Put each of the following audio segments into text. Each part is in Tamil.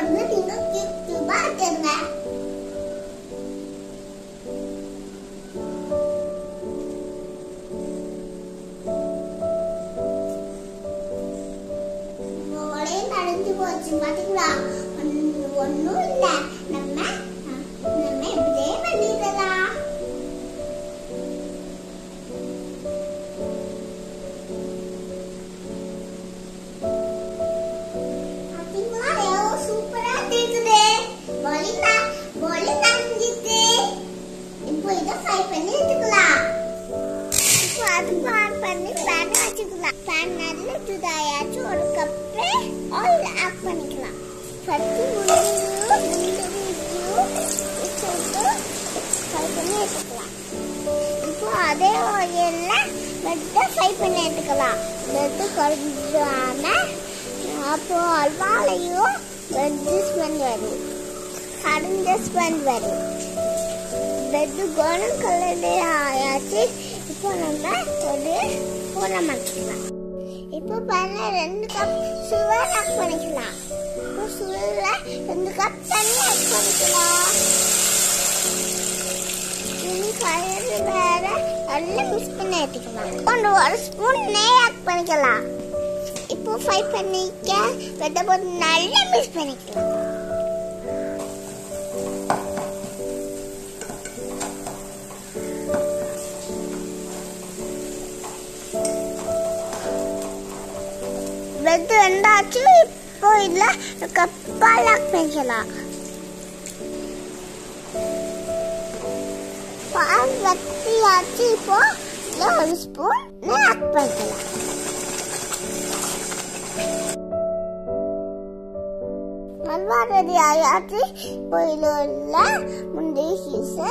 வந்து நீங்க கியூபா ஆக்கிருங்க. போலே நடந்து போச்சு பாத்தீங்களா? ஒண்ணும் இல்ல, நம்ம இப்படியே பண்ணிடலாம். சூப்பரா இருக்குது. போலி நனைஞ்சிட்டு இப்போ இதை ஃப்ரை பண்ணி எடுத்துக்கலாம். இப்போ அது ஆன் பண்ணி பேன் வச்சுக்கலாம். பேன் நல்லா சூடாயாச்சு ஒரு கப் ஆயில் ஆட் பண்ணிக்கலாம். ஃபர்ஸ்ட் முந்திரியும் ஃப்ரை பண்ணி எடுத்துக்கலாம். இப்போ அதே ஆயில்ல பிரெட்டை ஃப்ரை பண்ணி எடுத்துக்கலாம். பிரெட்டு கொஞ்சம் அப்போ அல்வாலையும் அட்ஜஸ்ட்மெண்ட் வரும், அட்ஜஸ்ட்மெண்ட் வரும். பிரெட்டு கோல்டன் கலர்லே ஆயாச்சு. இப்போ நம்ம ஒரு பூனை மாற்றிக்கலாம். இப்போ பண்ண 2 கப் சுகர் ஆட் பண்ணிக்கலாம். இப்போ சுகர்ல 2 கப் தண்ணி ஆட் பண்ணிக்கலாம். இது கலர் வேற நல்லா மிக்ஸ் பண்ணி எடுத்துக்கலாம். 1 ஸ்பூன் நெய் ஆட் பண்ணிக்கலாம். இப்போ ஃப்ரை பண்ணிக்க வெட்ட போட்டு நல்லா மிக்ஸ் பண்ணிக்கலாம். வெட்டு ரெண்டாச்சு. இப்போ இல்ல கப்பால் ஆட் பண்ணிக்கலாம். பால் வத்தியாச்சு. இப்போ 1 ஸ்பூன் ஆட் பண்ணிக்கலாம். அல்வா ரெடி ஆயாச்சு. இப்போ இதில் முந்திரி சீஸை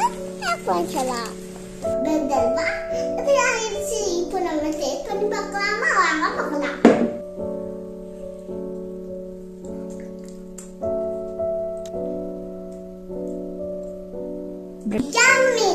ஆட் பண்ணிக்கலாம். பிரெட் அல்வா ரெடி ஆயிடுச்சு. இப்போ நம்ம டேஸ்ட் பண்ணி பார்க்கலாமா? வாங்க பார்க்கலாம். Yummy!